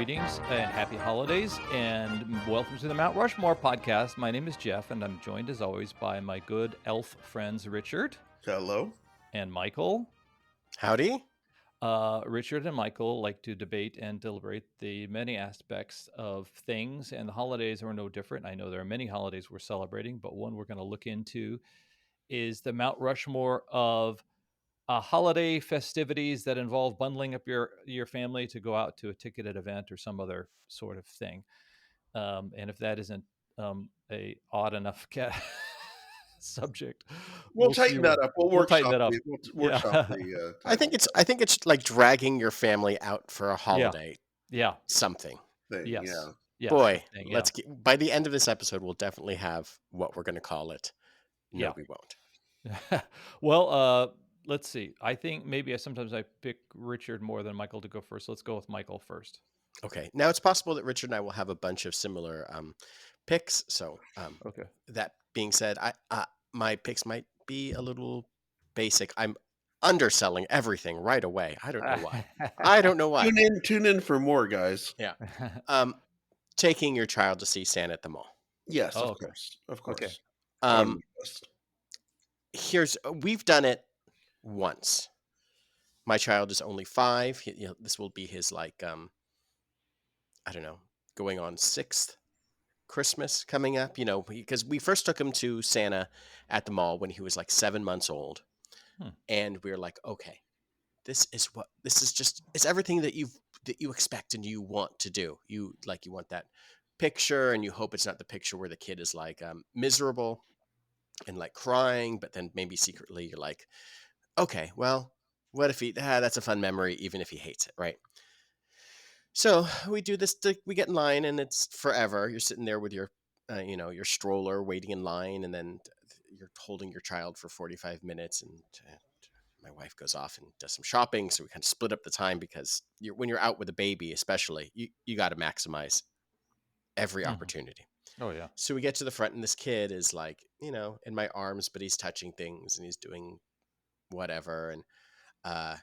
greetings and happy holidays, and welcome to the Mount Rushmore podcast. My name is Jeff, and I'm joined as always by my good elf friends Richard Hello. and Michael. Howdy. Richard and Michael like to debate and deliberate the many aspects of things, and the holidays are no different. I know there are many holidays we're celebrating, but one we're going to look into is the Mount Rushmore of holiday festivities that involve bundling up your family to go out to a ticketed event or some other sort of thing. And if that isn't a odd enough subject, We'll we'll see tighten that up. We'll we'll tighten workshop that up. the Yeah. I think it's like dragging your family out for a holiday. Yeah. Something. thing. Yes. Yeah. Yes. Boy, Thing, let's get by the end of this episode we'll definitely have what we're going to call it. No, Yeah. we won't. Well, let's see. I think maybe sometimes I pick Richard more than Michael to go first. Let's go with Michael first. Okay. Now it's possible that Richard and I will have a bunch of similar picks. So Okay. that being said, my picks might be a little basic. I'm underselling everything right away. I don't know why. I don't know why. Tune in for more, guys. Yeah. Taking your child to see Santa at the mall. Yes, Oh, of okay. course. Of course. Okay. Um, we've done it once. My child is only 5. This will be his I don't know, going on 6th Christmas coming up. Because we first took him to Santa at the mall when he was like 7 months old, and we were like, okay, this is it's everything that you expect and you want to do. You want that picture, and you hope it's not the picture where the kid is like miserable and like crying, but then maybe secretly you're like, okay, well, what if that's a fun memory, even if he hates it, right? So we do this, we get in line, and it's forever. You're sitting there with your, your stroller waiting in line, and then you're holding your child for 45 minutes, and my wife goes off and does some shopping. So we kind of split up the time because when you're out with a baby, especially, you got to maximize every opportunity. Oh, yeah. So we get to the front, and this kid is like, in my arms, but he's touching things and he's doing whatever, and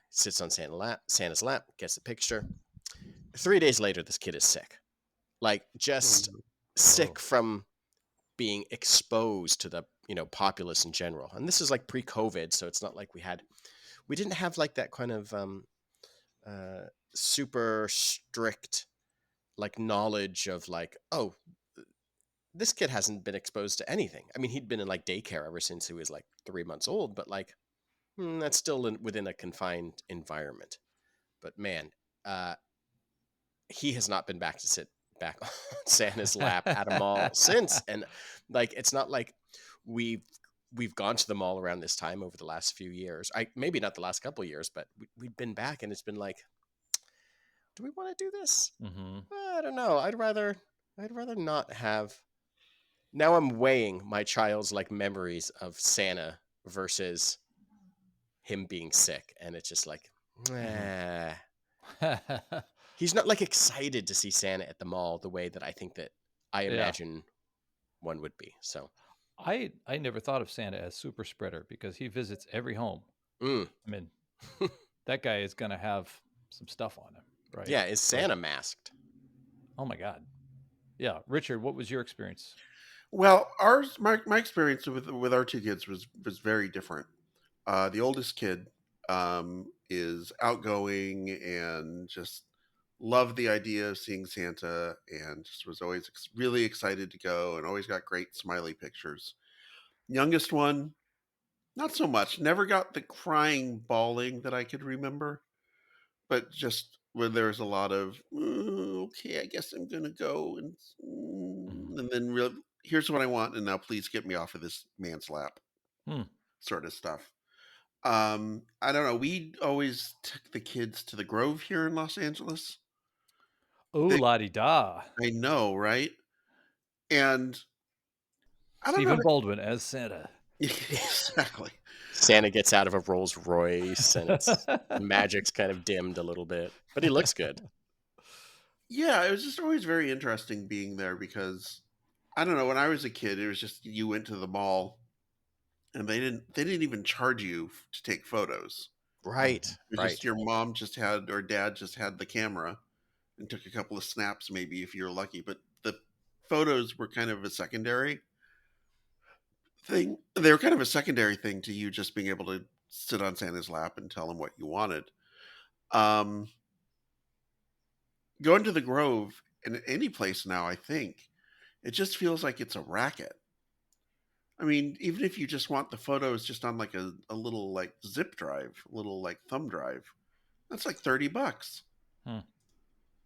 sits on Santa's lap, gets the picture. 3 days later, this kid is sick, like just sick from being exposed to the populace in general. And this is like pre-COVID, so it's not like we didn't have like that kind of super strict like knowledge of like, oh, this kid hasn't been exposed to anything. I mean, he'd been in like daycare ever since he was like 3 months old, but like that's still within a confined environment. But man, he has not been back to sit back on Santa's lap at a mall since. And like, it's not like we've gone to the mall around this time over the last few years. Maybe not the last couple of years, but we've been back, and it's been like, do we want to do this? I don't know. I'd rather not have. Now I'm weighing my child's like memories of Santa versus him being sick, and it's just like, he's not like excited to see Santa at the mall the way that I think that I imagine one would be. So I never thought of Santa as super spreader because he visits every home. I mean, that guy is going to have some stuff on him, right? Yeah. Is Santa masked? Oh my God. Yeah. Richard, what was your experience? Well, my experience with our 2 kids was very different. The oldest kid is outgoing and just loved the idea of seeing Santa, and just was always really excited to go, and always got great smiley pictures. Youngest one, not so much. Never got the crying, bawling that I could remember, but just when there's a lot of okay, I guess I'm gonna go, and then here's what I want, and now please get me off of this man's lap, sort of stuff. I don't know. We always took the kids to the Grove here in Los Angeles. Oh, la-di-da. I know, right? And I don't Stephen know. Baldwin as Santa. Exactly. Santa gets out of a Rolls Royce, and the magic's kind of dimmed a little bit, but he looks good. Yeah, it was just always very interesting being there because I don't know. When I was a kid, it was just you went to the mall, and they didn't even charge you to take photos. Right. It was just your mom just had, or dad just had the camera, and took a couple of snaps, maybe if you're lucky. But the photos were kind of a secondary thing. They were kind of a secondary thing to you just being able to sit on Santa's lap and tell him what you wanted. Um, Going to the Grove in any place now, I think it just feels like it's a racket. I mean, even if you just want the photos just on like a little like zip drive, a little like thumb drive, that's like $30. Hmm.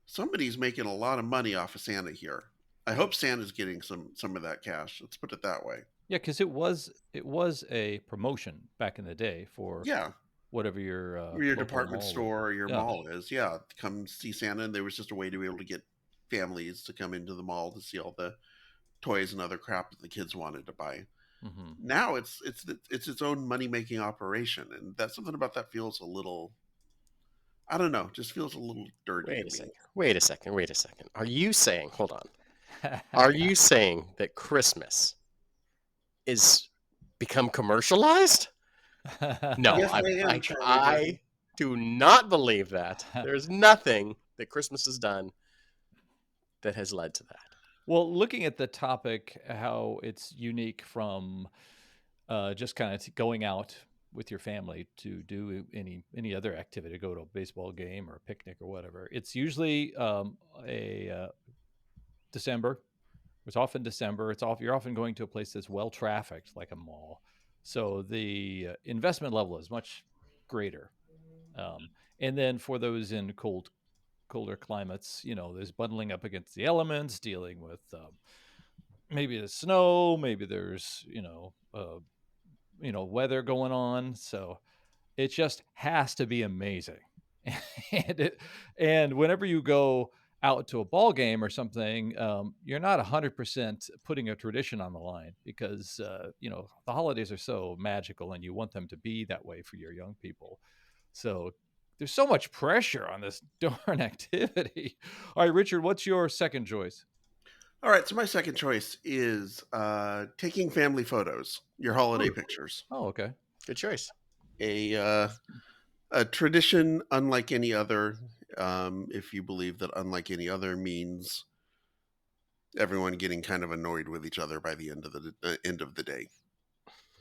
Somebody's making a lot of money off of Santa here. I hope Santa's getting some of that cash. Let's put it that way. Yeah, because it was a promotion back in the day for Yeah, whatever your your local department mall was. store or your Yeah. mall is. Yeah, come see Santa. And there was just a way to be able to get families to come into the mall to see all the toys and other crap that the kids wanted to buy. Hmm. Now it's its own money making operation, and that something about that feels a little, I don't know, just feels a little dirty Wait to a me. second. Wait a second. Wait a second. Are you saying, hold on, are you saying that Christmas is become commercialized? No, Yes, I am, Charlie. I do not believe that. There's nothing that Christmas has done that has led to that. Well, looking at the topic, how it's unique from just kind of going out with your family to do any other activity, go to a baseball game or a picnic or whatever. It's usually a December. It's often December. You're often going to a place that's well trafficked, like a mall. So the investment level is much greater. And then for those in colder climates, there's bundling up against the elements, dealing with maybe the snow, maybe there's weather going on. So it just has to be amazing. and it, and whenever you go out to a ball game or something, you're not 100% putting a tradition on the line because the holidays are so magical and you want them to be that way for your young people. So there's so much pressure on this darn activity. All right, Richard, what's your second choice? All right, so my second choice is taking family photos, your holiday Oh, pictures. oh, okay. Good choice. A a tradition unlike any other. If you believe that unlike any other means everyone getting kind of annoyed with each other by the end of the day.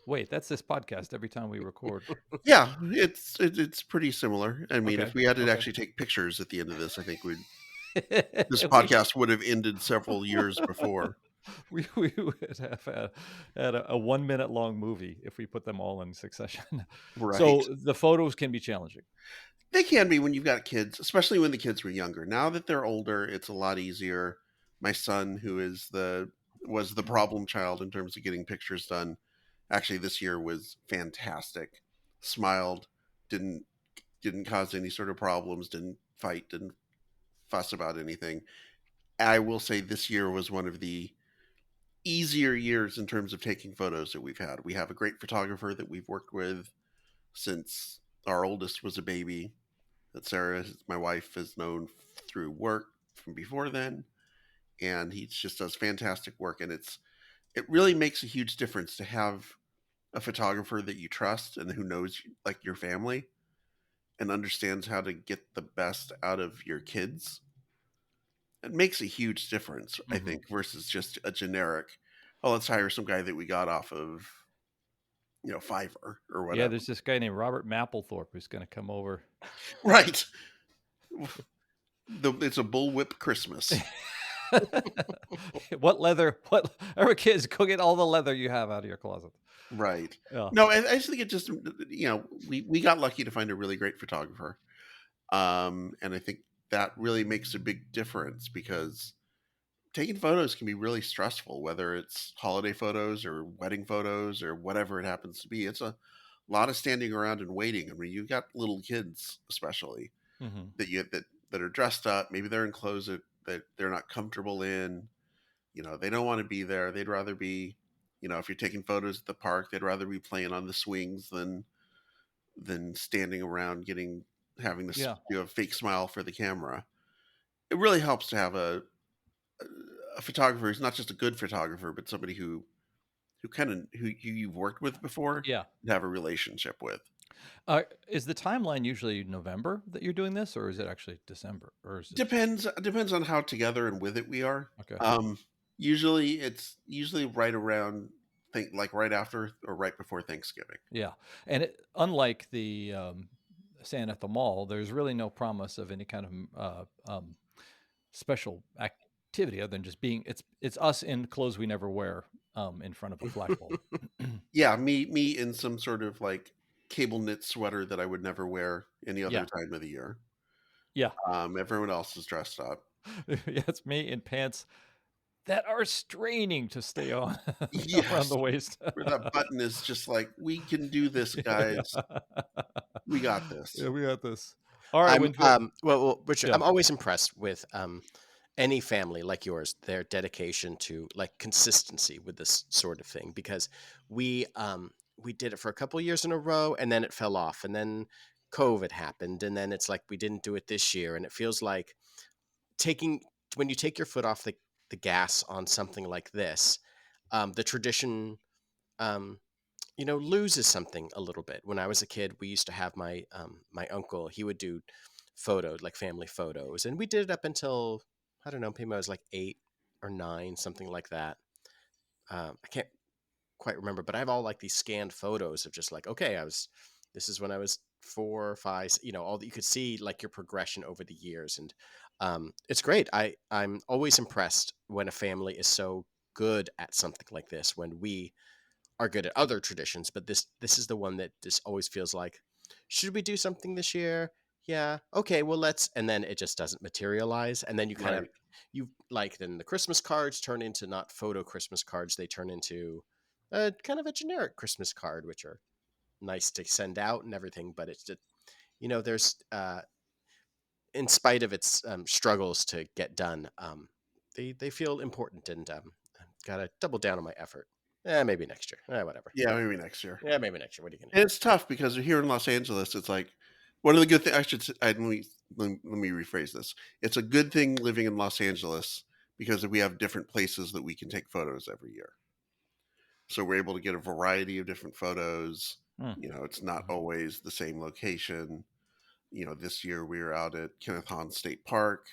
Wait, that's this podcast every time we record. Yeah, it's pretty similar. I mean, if Okay. we had to Okay. actually take pictures at the end of this, I think this we podcast would have ended several years before. we would have had a 1 minute long movie if we put them all in succession. Right. So the photos can be challenging. They can be when you've got kids, especially when the kids were younger. Now that they're older, it's a lot easier. My son, who is the was the problem child in terms of getting pictures done, actually this year was fantastic. Smiled, didn't didn't cause any sort of problems, didn't fight, didn't fuss about anything. I will say this year was one of the easier years in terms of taking photos that we've had. We have a great photographer that we've worked with since our oldest was a baby, that Sarah, my wife, has known through work from before then, and he just does fantastic work. And it really makes a huge difference to have a photographer that you trust and who knows like your family and understands how to get the best out of your kids. It makes a huge difference, I Hmm. think, versus just a generic, oh, let's hire some guy that we got off of, Fiverr or Yeah, whatever. there's this guy named Robert Mapplethorpe who's going to come over. Right. It's a bullwhip Christmas. What leather? What? Ever kids, go get all the leather you have out of your closet. Right. Yeah. No, I just think it just, we got lucky to find a really great photographer. And I think that really makes a big difference because taking photos can be really stressful, whether it's holiday photos or wedding photos or whatever it happens to be. It's a lot of standing around and waiting. I mean, you've got little kids, especially Hmm. that are dressed up. Maybe they're in clothes that they're not comfortable in. They don't want to be there. They'd rather be, if you're taking photos at the park, they'd rather be playing on the swings than standing around having this Yeah. fake smile for the camera. It really helps to have a photographer who's not just a good photographer, but somebody who you've worked with before Yeah. and have a relationship with. Is the timeline usually November that you're doing this, or is it actually December, or is it? Depends on how together and with it we are. Okay. Um, Usually it's usually right around think like right after or right before Thanksgiving. Yeah, and unlike the Santa at the mall, there's really no promise of any kind of special activity other than just being. It's us in clothes we never wear in front of a flashbulb. Yeah, me in some sort of like cable knit sweater that I would never wear any other Yeah, time of the year. yeah, Everyone else is dressed up. yeah. It's me in pants that are straining to stay on around Yes, the waist. where that button is just like, we can do this, guys. Yeah. We got this. Yeah, we got this. All right, Winfield. Richard, Yeah. I'm always impressed with any family like yours, their dedication to like consistency with this sort of thing, because we did it for a couple of years in a row and then it fell off, and then COVID happened, and then it's like we didn't do it this year, and it feels like taking when you take your foot off the gas on something like this, the tradition um, loses something a little bit. When I was a kid, we used to have my uncle. He would do photos, like family photos, and we did it up until I don't know, maybe I was like 8 or 9, something like that. I can't quite remember, but I have all like these scanned photos of just like, okay, I was this is when I was 4 or 5, all that you could see like your progression over the years, and it's great. I'm always impressed when a family is so good at something like this. When we are good at other traditions, but this is the one that just always feels like, should we do something this year? Yeah, okay, well let's, and then it just doesn't materialize, and then you kind of Right. you like then the Christmas cards turn into not photo Christmas cards, they turn into a kind of a generic Christmas card, which are nice to send out and everything, but it's just there's in spite of its struggles to get done, they feel important, and gotta double down on my effort. Maybe next year. Whatever. Yeah, maybe next year. Yeah, maybe next year. What are you gonna And do? it's tough because here in Los Angeles, it's like one of the good things. Let me rephrase this. It's a good thing living in Los Angeles because we have different places that we can take photos every year. So we're able to get a variety of different photos. Hmm. It's not Mhm. always the same location. This year we were out at Kenneth Hahn State Park.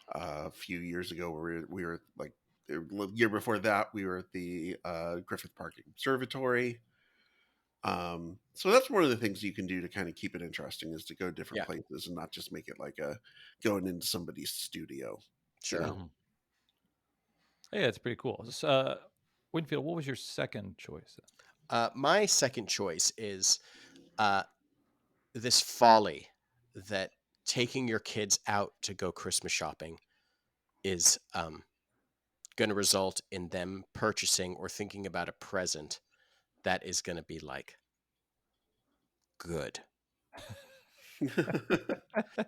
A few years ago, we were like the year before that, we were at the Griffith Park Observatory. So that's one of the things you can do to kind of keep it interesting, is to go different Yeah, places and not just make it like a going into somebody's studio, you sure. know? Mhm. Yeah, it's pretty cool. Winfield, what was your second choice? My second choice is uh, this folly that taking your kids out to go Christmas shopping is going to result in them purchasing or thinking about a present that is going to be like good.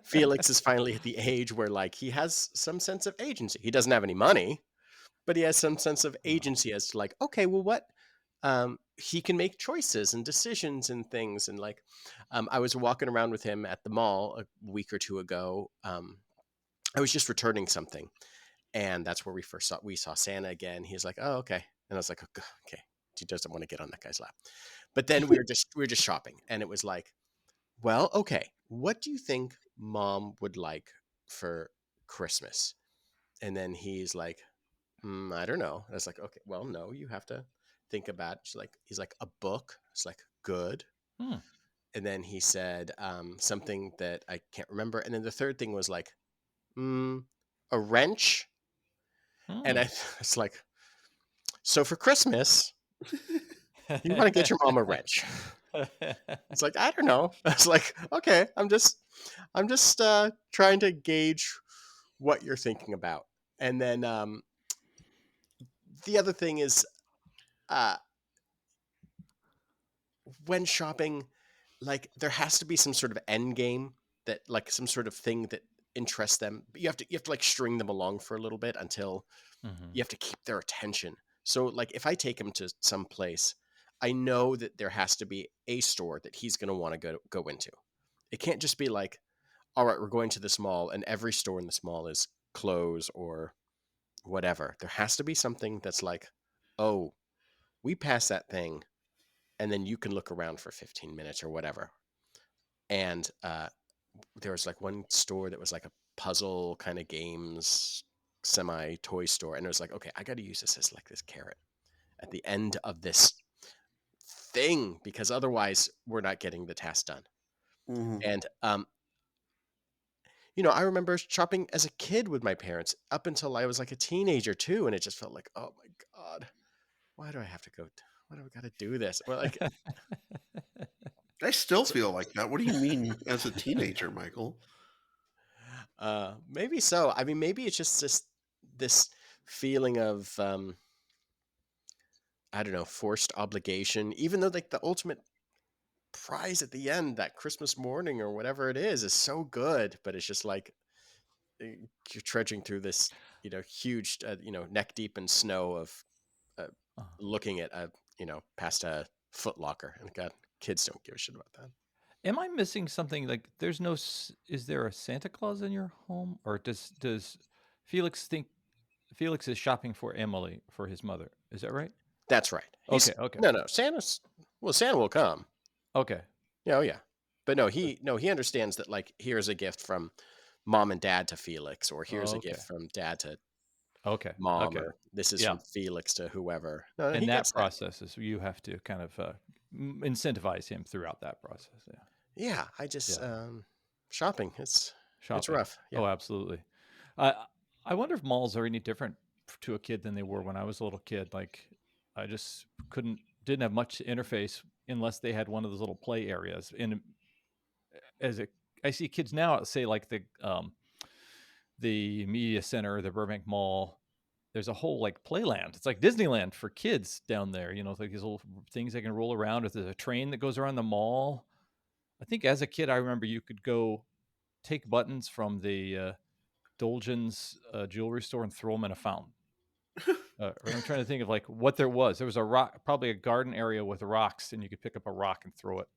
Felix is finally at the age where like he has some sense of agency. He doesn't have any money, but he has some sense of No. agency as to like, okay, well, what he can make choices and decisions and things. And like, I was walking around with him at the mall a week or two ago. I was just returning something, and that's where we saw Santa again. He's like, oh, okay, and I was like, okay, he doesn't want to get on that guy's lap. But then we were just shopping, and it was like, well, okay, what do you think mom would like for Christmas? And then he's like, I don't know. And I was like, okay, well, no, you have to think about it. He's like, a book. It's like, good. Hmm. And then he said something that I can't remember. And then the third thing was like, a wrench. And Hmm. it's like, so for Christmas, you want to get your mom a wrench. It's like, I don't know. I was like, okay, I'm just trying to gauge what you're thinking about. And then the other thing is, uh, when shopping, like there has to be some sort of end game, that like some sort of thing that interests them. But you have to like string them along for a little bit until Mhm. you have to keep their attention. So like if I take him to some place, I know that there has to be a store that he's going to want to go into. It can't just be like, all right, we're going to this mall and every store in this mall is clothes or whatever. There has to be something that's like, oh, we passed that thing, and then you can look around for 15 minutes or whatever. And there was like one store that was like a puzzle kind of games semi toy store, and it was like, okay, I got to use this as like this carrot at the end of this thing because otherwise we're not getting the task done. Mhm. And I remember shopping as a kid with my parents up until I was like a teenager too, and it just felt like, oh my god, why do I have to go? Why do I got to do this? Well, like, I still so, feel like that. What do you mean as a teenager, Michael? maybe so. I mean, maybe it's just this feeling of I don't know, forced obligation, even though like the ultimate prize at the end, that Christmas morning or whatever it is so good, but it's just like you're trudging through this, huge, neck deep in snow of uh, Uh, looking at past a Foot Locker, and God, kids don't give a shit about that. Am I missing something? Like, there's no. Is there a Santa Claus in your home, or does Felix think Felix is shopping for Emily for his mother? Is that right? That's right. He's Okay. Okay. no, Santa will come. Okay. Yeah, oh yeah, but no, he understands that like here's a gift from mom and dad to Felix, or here's a Okay. gift from dad to Okay. mom, Okay. or this is Yeah. from Felix to whoever. No, And he that gets that. process is you have to kind of incentivize him throughout that process. Yeah. Yeah, I just Yeah. shopping. It's Shopping. rough. Yeah. Oh, absolutely. I I wonder if malls are any different to a kid than they were when I was a little kid. Like, I just didn't have much interface unless they had one of those little play areas. And as a I see kids now, say like the media center, the Burbank Mall. There's a whole like playland. It's like Disneyland for kids down there. It's like these little things they can roll around. If there's a train that goes around the mall, I think as a kid, I remember you could go take buttons from the Dolgen's jewelry store and throw them in a fountain. I'm trying to think of like what there was. There was a rock, probably a garden area with rocks, and you could pick up a rock and throw it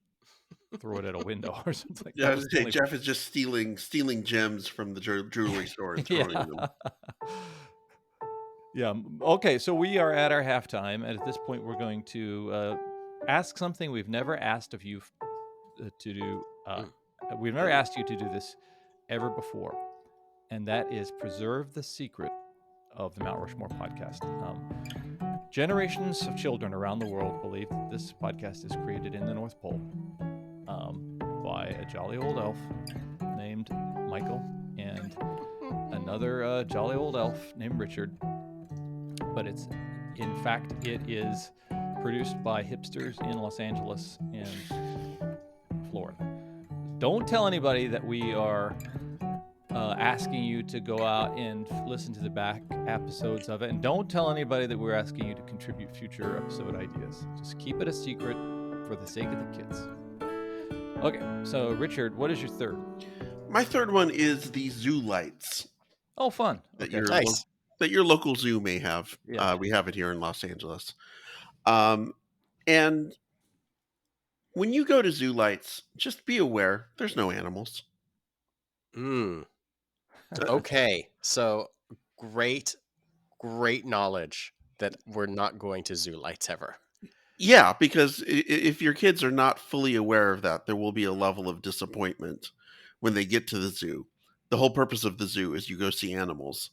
at a window or something. Like Yeah, I that was was the gonna say only. Jeff is just stealing gems from the jewelry store and throwing Yeah. them. Yeah. Okay. So we are at our halftime, and at this point, we're going to ask something we've never asked of you to do. Mm. We've never asked you to do this ever before, and that is preserve the secret of the Mount Rushmore podcast. Generations of children around the world believe that this podcast is created in the North Pole by a jolly old elf named Michael and another jolly old elf named Richard. But in fact, it is produced by hipsters in Los Angeles and Florida. Don't tell anybody that we are asking you to go out and listen to the back episodes of it. And don't tell anybody that we're asking you to contribute future episode ideas. Just keep it a secret for the sake of the kids. Okay, so Richard, what is your third? My third one is the zoo lights Oh, fun. that Okay. Nice. that your local zoo may have. Yeah. We have it here in Los Angeles. And when you go to zoo lights, just be aware there's no animals. Mm. Okay. So great knowledge that we're not going to zoo lights ever. Yeah, because if your kids are not fully aware of that, there will be a level of disappointment when they get to the zoo. The whole purpose of the zoo is you go see animals,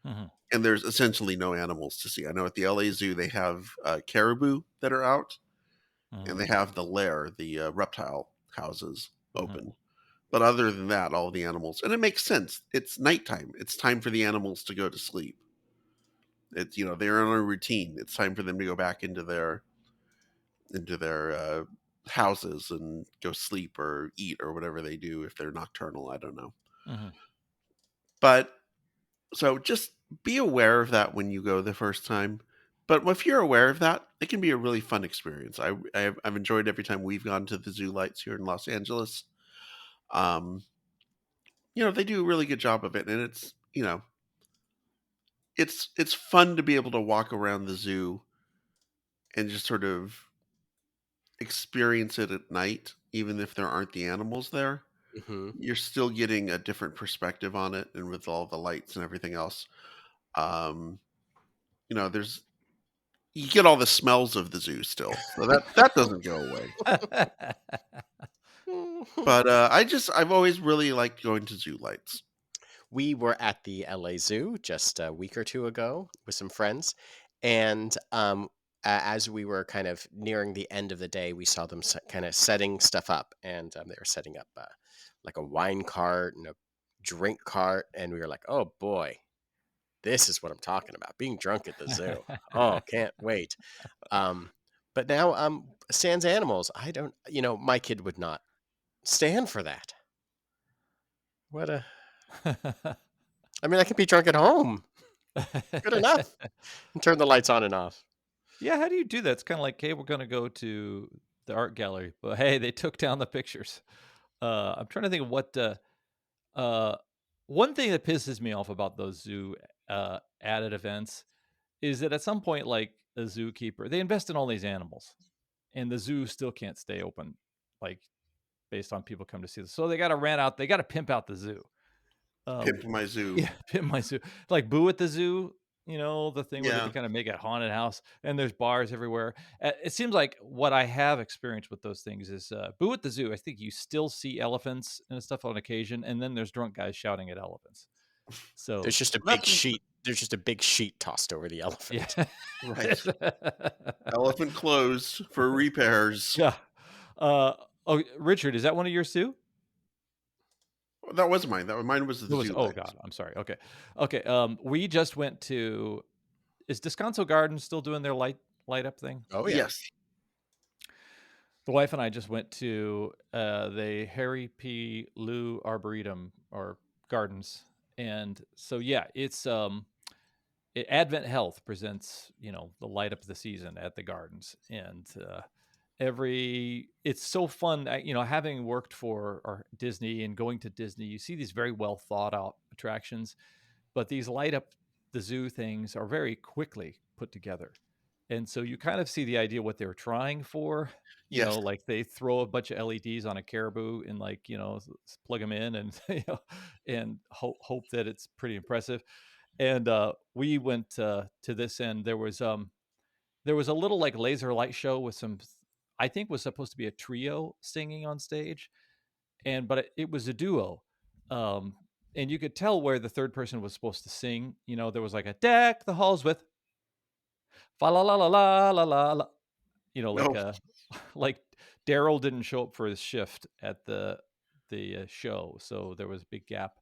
Mm-hmm. and there's essentially no animals to see. I know at the LA Zoo they have caribou that are out, Mm-hmm. and they have the lair, the reptile houses Mm-hmm. open. But other than that, all the animals, and it makes sense. It's nighttime. It's time for the animals to go to sleep. It's they're on a routine. It's time for them to go back into their houses and go sleep or eat or whatever they do if they're nocturnal. I don't know. Mm-hmm. But so just be aware of that when you go the first time. But if you're aware of that, it can be a really fun experience. I've enjoyed every time we've gone to the zoo lights here in Los Angeles. Um, they do a really good job of it, and it's fun to be able to walk around the zoo and just sort of experience it at night, even if there aren't the animals there. Hmm. You're still getting a different perspective on it, and with all the lights and everything else, um, there's you get all the smells of the zoo still, so that doesn't go away. But I've always really liked going to zoo lights. We were at the LA Zoo just a week or two ago with some friends, and as we were kind of nearing the end of the day, we saw them kind of setting stuff up, and they were setting up like a wine cart and a drink cart, and we were like, "Oh boy, this is what I'm talking about, being drunk at the zoo. Oh, can't wait." Um, but now, sans animals, I don't, my kid would not stand for that. What a, I mean, I can be drunk at home. Good enough. And turn the lights on and off. Yeah, how do you do that? It's kinda like, "Hey, we're gonna go to the art gallery," but, hey, they took down the pictures. I'm trying to think of uh one thing that pisses me off about those zoo, added events is that at some point, like, a zookeeper they invest in all these animals, and the zoo still can't stay open, like, based on people come to see this. So they gotta pimp out the zoo. Um, Pimp My Zoo. yeah, pimp my zoo. Like Boo at the Zoo, the thing where they Yeah. kind of make a haunted house and there's bars everywhere. It seems like what I have experienced with those things is Boo at the Zoo. I think you still see elephants and stuff on occasion, and then there's drunk guys shouting at elephants. So There's just a big That's sheet. There's just a big sheet tossed over the yeah, elephant. right. Elephant closed for repairs. yeah. Uh, oh, Richard, is that one of yours too? That was mine. Mine was It the was. zoo Oh lights. God, I'm sorry. Okay, okay. We just went to. Is Descanso Gardens still doing their light up thing? Oh yeah. Yes. The wife and I just went to the Harry P. Lou Arboretum or Gardens, and so yeah, Advent Health presents the light up of the season at the gardens, and it's so fun. Having worked for or Disney and going to Disney, you see these very well thought out attractions, but these light up the zoo things are very quickly put together. And so you kind of see the idea what they were trying for, Yes. like they throw a bunch of LEDs on a caribou and like, plug them in and, and hope that it's pretty impressive. And we went to this end. There was a little like laser light show with I think was supposed to be a trio singing on stage, but it was a duo. Um, and you could tell where the third person was supposed to sing. There was like a deck the halls with fa la la la la la la la. Like No. like Daryl didn't show up for his shift at the show, so there was a big gap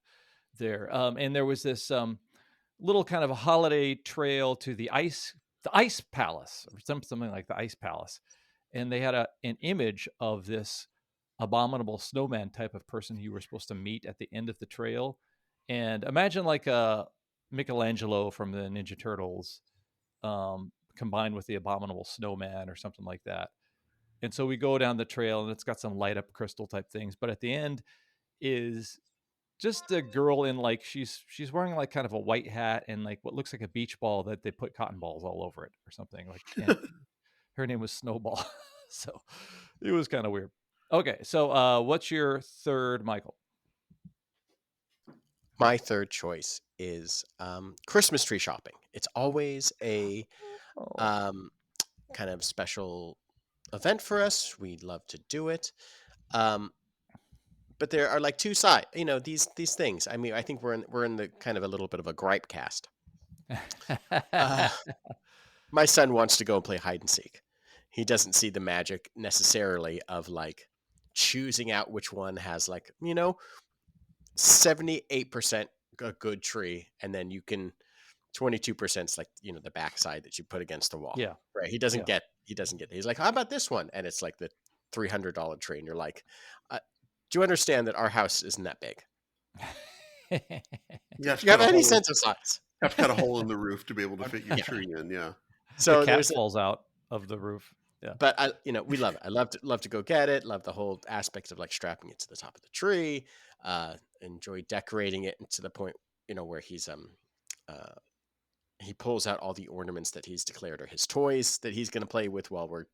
there. And there was this little kind of a holiday trail to the ice palace or something like the ice palace, and they had an image of this abominable snowman type of person you were supposed to meet at the end of the trail. And imagine like a Michelangelo from the Ninja Turtles, combined with the abominable snowman or something like that. And so we go down the trail and it's got some light up crystal type things, but at the end is just a girl in like she's wearing like kind of a white hat and like what looks like a beach ball that they put cotton balls all over it or something like, and her name was Snowball. So it was kind of weird. Okay, so what's your third, Michael? My third choice is Christmas tree shopping. It's always a Oh. um, kind of special event for us. We love to do it. Um, but there are like two sides, these things. I mean, I think we're in the kind of a little bit of a gripe cast. Uh, my son wants to go and play hide and seek. He doesn't see the magic necessarily of like choosing out which one has like 78% a good tree, and then you can 22% is like the backside that you put against the wall. Yeah, Right? He yeah. doesn't get. He's like, how about this one? And it's like the $300 tree, and you're like, do you understand that our house isn't that big? You have Do to you have cut a any hole. sense of size? Have to cut a hole in the roof to be able to fit your Yeah. tree in. Yeah. The So cat there's falls out of the roof. Yeah. but we love it. I love to go get it. Love the whole aspect of like strapping it to the top of the tree. Enjoy decorating it to the point where uh, he pulls out all the ornaments that he's declared are his toys that he's going to play with while we're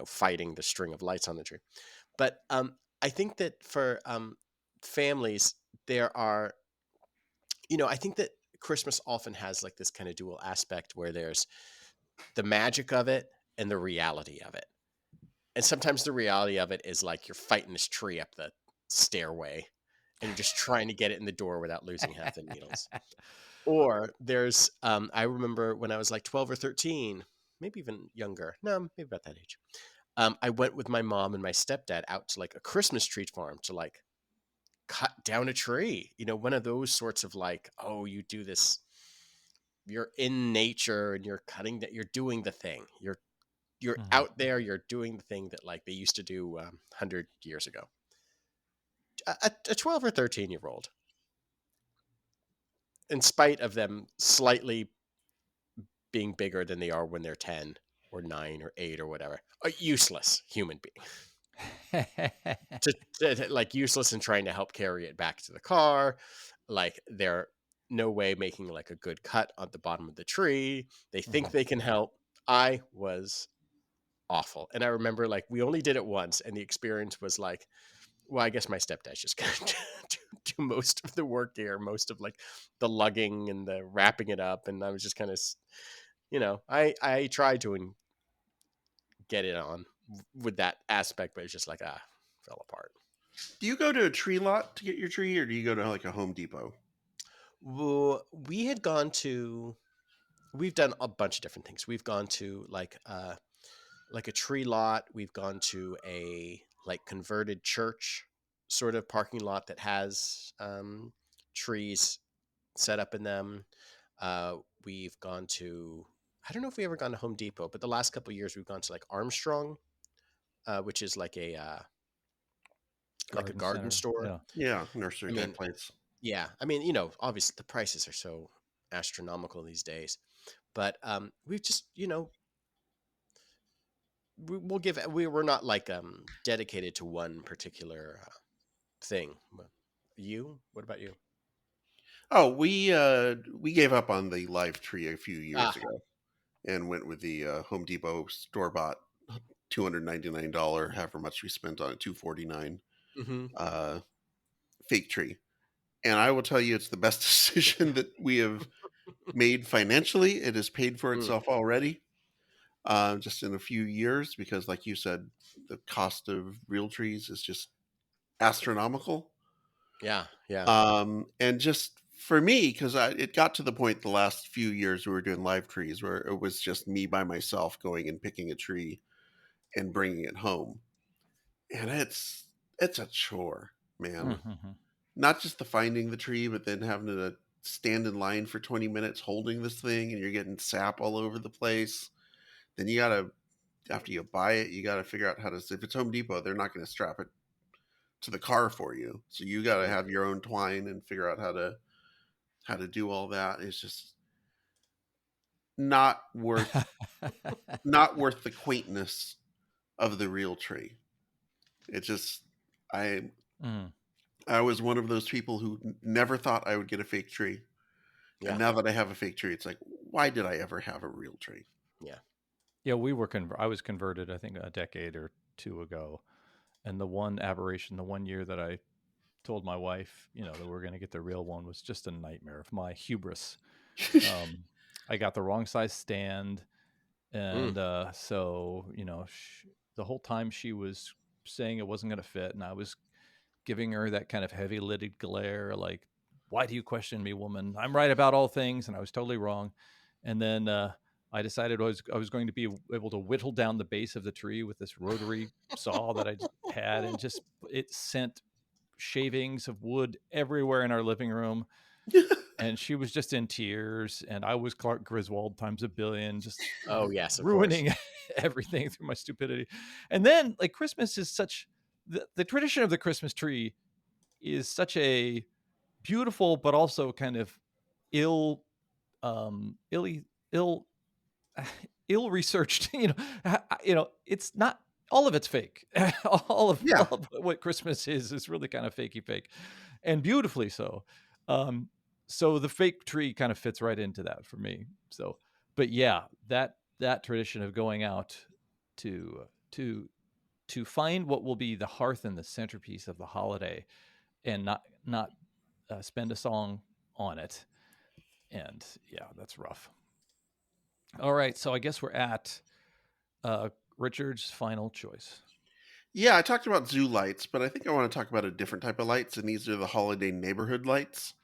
fighting the string of lights on the tree. But I think that for families there are I think that Christmas often has like this kind of dual aspect where there's the magic of it and the reality of it. And sometimes the reality of it is like you're fighting this tree up the stairway and you're just trying to get it in the door without losing half the needles. Or there's, I remember when I was like 12 or 13, maybe even younger. No, maybe about that age. I went with my mom and my stepdad out to like a Christmas tree farm to like cut down a tree. One of those sorts of like, oh, you do this, you're in nature and you're cutting that, you're doing the thing. You're Mhm. out there, you're doing the thing that like they used to do 100 years ago. A 12 or 13-year old, in spite of them slightly being bigger than they are when they're 10 or 9 or 8 or whatever, a useless human being. Like useless in trying to help carry it back to the car. Like they're no way making like a good cut on the bottom of the tree. They think Mhm. they can help. I was awful. And I remember like we only did it once and the experience was like, well, I guess my stepdad's just gonna do most of the work here, most of like the lugging and the wrapping it up. And I was just kind of, I tried to get it on with that aspect, but it's just like, fell apart. Do you go to a tree lot to get your tree, or do you go to like a Home Depot? Well, we've done a bunch of different things. We've gone to like a tree lot. We've gone to a like converted church sort of parking lot that has trees set up in them. We've gone to, I don't know if we ever gone to Home Depot, but the last couple of years we've gone to like Armstrong, which is like a Garden garden center. store. Yeah. Yeah, I nursery type mean, plants. yeah, I mean, obviously the prices are so astronomical these days, but we've just, we're not like dedicated to one particular thing. What about you? Oh, we gave up on the live tree a few years Ah, ago and went with the Home Depot store bought $299, however much we spent on it, 249 mm-hmm. uh fake tree. And I will tell you it's the best decision that we have made financially. It has paid for Mm, itself already. Just in a few years, because like you said, the cost of real trees is just astronomical. yeah, yeah. And just for me, because it got to the point the last few years we were doing live trees where it was just me by myself going and picking a tree and bringing it home, and it's a chore, man. Mhm. Not just the finding the tree, but then having to stand in line for 20 minutes holding this thing, and you're getting sap all over the place. Then you gotta, after you buy it, you gotta figure out how to. If it's Home Depot, they're not going to strap it to the car for you, so you got to Mm. have your own twine and figure out how to do all that. It's just not worth not worth the quaintness of the real tree. It just I Mm. I was one of those people who never thought I would get a fake tree. And Yeah, now that I have a fake tree, it's like, why did I ever have a real tree? yeah. Yeah, I was converted, I think, a decade or two ago. And the one aberration, the one year that I told my wife, that we're going to get the real one was just a nightmare of my hubris. Um, I got the wrong size stand. Mm. And so, the whole time she was saying it wasn't going to fit. And I was giving her that kind of heavy lidded glare, like, why do you question me, woman? I'm right about all things. And I was totally wrong. And then I decided I was going to be able to whittle down the base of the tree with this rotary saw that I had, and just it sent shavings of wood everywhere in our living room. And she was just in tears, and I was Clark Griswold times a billion, just Oh, yes, of course. ruining everything through my stupidity. And then, like, Christmas is such the tradition of the Christmas tree is such a beautiful but also kind of ill illy ill ill researched. It's not all of it's fake. All Yeah. of what Christmas is really kind of fakey fake, and beautifully so. um so the fake tree kind of fits right into that for me. So, but yeah, that tradition of going out to to to find what will be the hearth and the centerpiece of the holiday, and not spend a song on it. And yeah, that's rough. All right, so I guess we're at Richard's final choice. Yeah, I talked about zoo lights, but I think I want to talk about a different type of lights, and these are the holiday neighborhood lights.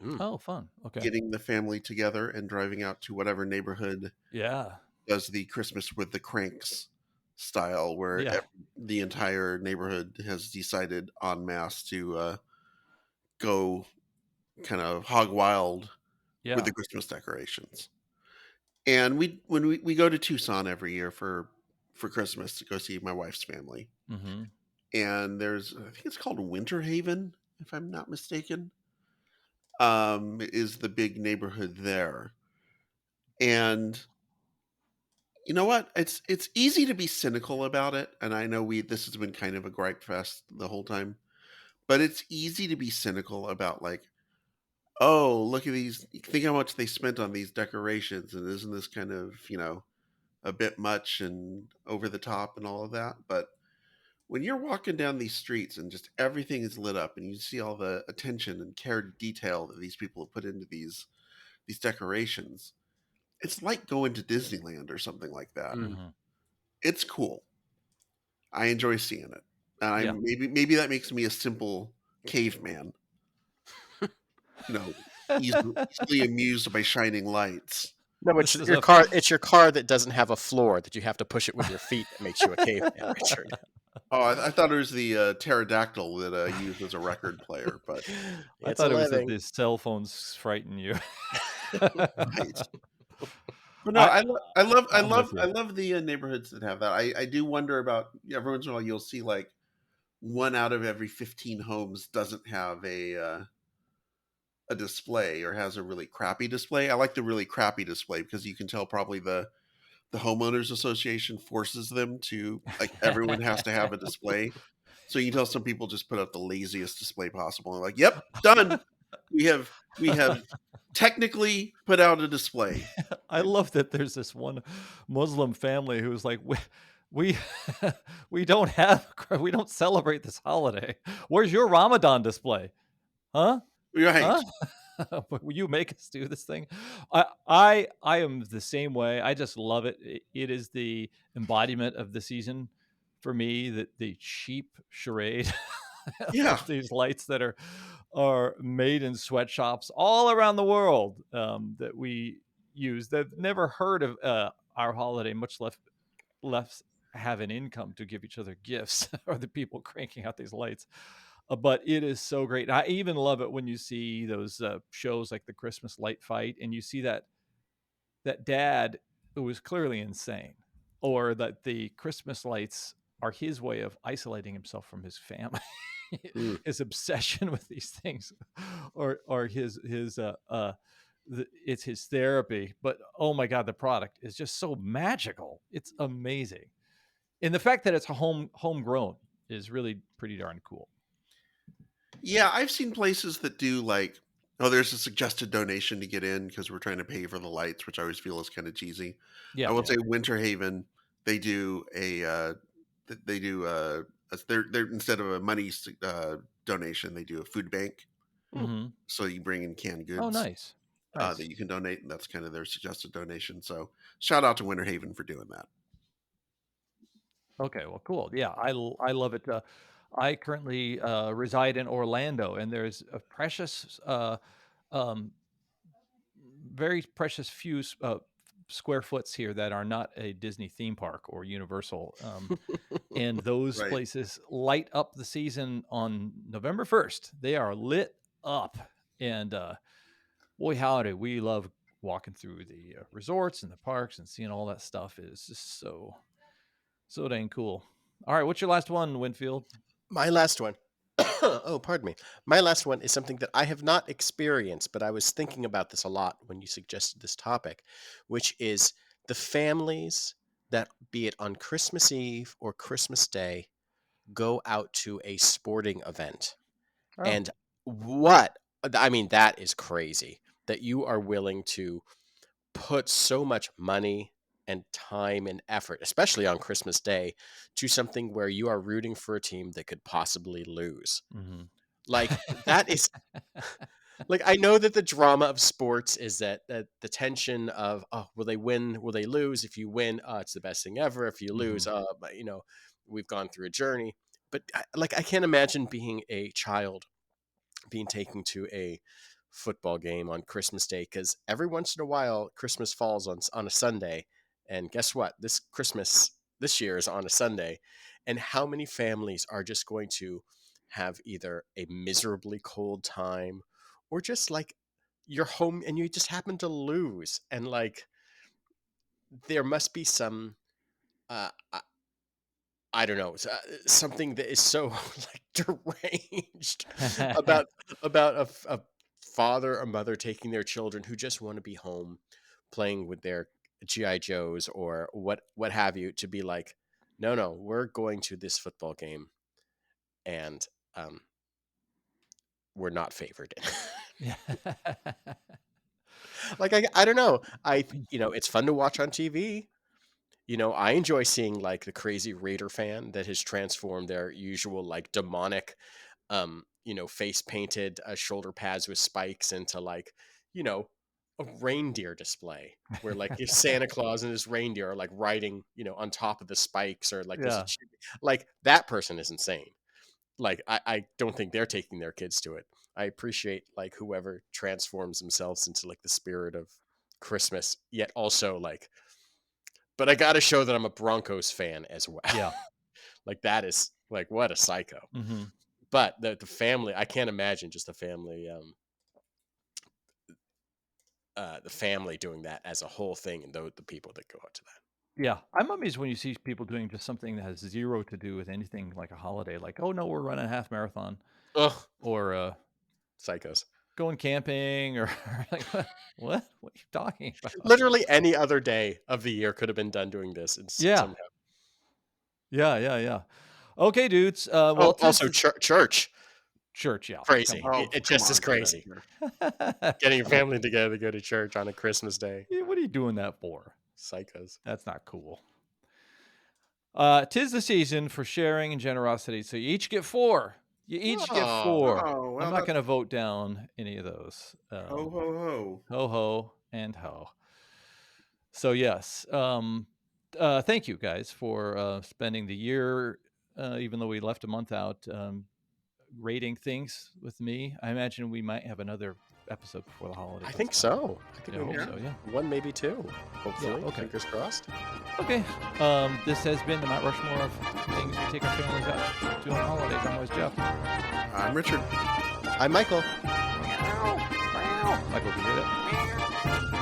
Mm. Oh, fun. Okay. Getting the family together and driving out to whatever neighborhood Yeah. does the Christmas with the cranks style, where Yeah. the entire neighborhood has decided en masse to go kind of hog wild with Yeah. the Christmas decorations. And we go to Tucson every year for Christmas to go see my wife's family. Mm-hmm. And there's, I think it's called Winter Haven, if I'm not mistaken, is the big neighborhood there. And you know what? It's easy to be cynical about it, and I know we this has been kind of a gripe fest the whole time, but it's easy to be cynical about like, oh, look at these, think how much they spent on these decorations, and isn't this kind of, a bit much and over the top and all of that? But when you're walking down these streets and just everything is lit up and you see all the attention and care to detail that these people have put into these decorations, it's like going to Disneyland or something like that. Mm. Mm-hmm. It's cool. I enjoy seeing it. And Yeah. maybe that makes me a simple caveman, you know, easily amused by shining lights. No, it's This is your a car. It's your car that doesn't have a floor that you have to push it with your feet that makes you a caveman, Richard. Oh, I thought it was the pterodactyl that used as a record player, but I It's a thought it was that living. the cell phones frighten you. right. But no, I I'm with I you. love the neighborhoods that have that. I do wonder about, every once in a while you'll see like one out of every 15 homes doesn't have a display or has a really crappy display. I like the really crappy display because you can tell probably the homeowners association forces them to, like, everyone has to have a display. So you can tell some people just put up the laziest display possible and like, yep, done. We have technically put out a display. I love that there's this one Muslim family who's like, we we don't have we don't celebrate this holiday. Where's your Ramadan display? Huh? Right. Huh? Will you make us do this thing? I am the same way. I just love it. It is the embodiment of the season for me. That the cheap charade Yeah. of these lights that are made in sweatshops all around the world, that we use. They've never heard of our holiday, much less have an income to give each other gifts, or the people cranking out these lights. But it is so great. I even love it when you see those shows like the Christmas light fight, and you see that dad who is clearly insane, or that the Christmas lights are his way of isolating himself from his family. Mm. His obsession with these things, or it's his therapy. But oh my god, the product is just so magical. It's amazing, and the fact that it's homegrown is really pretty darn cool. Yeah, I've seen places that do like, oh, there's a suggested donation to get in because we're trying to pay for the lights, which I always feel is kind of cheesy. I Yeah, will yeah. say Winter Haven, they do they do they're instead of a money donation, they do a food bank. Mm. Hmm. So you bring in canned Oh, goods nice, that nice. you can donate, and that's kind of their suggested donation. So shout out to Winter Haven for doing that. Okay, well, cool. Yeah, I love it. I currently reside in Orlando, and there's a precious, um, very precious few square foots here that are not a Disney theme park or Universal. And those Right. places light up the season on November 1st. They are lit up, and boy, howdy, we love walking through the resorts and the parks and seeing all that stuff. It is just so dang cool. All right, what's your last one, Winfield? My last one. Oh, pardon me. My last one is something that I have not experienced, but I was thinking about this a lot when you suggested this topic, which is the families that, be it on Christmas Eve or Christmas Day, go out to a sporting event. Oh, And what, I mean, that is crazy that you are willing to put so much money and time and effort, especially on Christmas Day, to something where you are rooting for a team that could possibly lose. hmm. Like that is Like, I know that the drama of sports is that the tension of, oh, will they win? Will they lose? If you win, it's the best thing ever. If you lose, Mhm. but, we've gone through a journey. But I can't imagine being a child being taken to a football game on Christmas Day, because every once in a while Christmas falls on a Sunday, and guess what? This Christmas this year is on a Sunday, and how many families are just going to have either a miserably cold time, or just like you're home and you just happen to lose, and like there must be some uh, I don't know, something that is so like deranged about a father or mother taking their children who just want to be home playing with their GI Joes or what have you, to be like, no, no, we're going to this football game, and um, we're not favored. Yeah. Like I don't know, it's fun to watch on TV. I enjoy seeing like the crazy Raider fan that has transformed their usual like demonic, face painted shoulder pads with spikes into like, you know, a reindeer display where like if Santa Claus and his reindeer are like riding, on top of the spikes, or like there's Yeah. like that person is insane. Like I don't think they're taking their kids to it. I appreciate like whoever transforms themselves into like the spirit of Christmas, yet also like, but I got to show that I'm a Broncos fan as well. Yeah. Like that is like, what a psycho. Mhm. But the family, I can't imagine just the family doing that as a whole thing, and the people that go out to that. Yeah. I'm amazed when you see people doing just something that has zero to do with anything like a holiday, like, "Oh, no, we're running a half marathon," Ugh, or, psychos. going camping, or like, "What? What? What are you talking about?" Literally any other day of the year could have been done doing this, and Yeah. somehow. Yeah, yeah, yeah. Okay, dudes, well, Oh, 'tis also the church, church, yeah. Come crazy. on. Oh, It come just is on, get out of crazy. here. Getting your family together to go to church on a Christmas day. Yeah, what are you doing that for? Psychos. That's not cool. 'Tis the season for sharing and generosity, so you each get 4. You each get Oh, 4. Oh, I'm well, not that's gonna vote down any of those. ho ho ho. Ho ho and ho. So yes, thank you guys for spending the year, even though we left a month out, rating things with me. I imagine we might have another episode before the holidays. I this think time. so. I think Yeah, I we hope Yeah. so. Yeah. one, maybe two. Hopefully, okay. fingers crossed. Okay. This has been the Mount Rushmore of things we take our families out to on holidays. I'm always Jeff. I'm Richard. I'm Michael. Michael, can you hear that?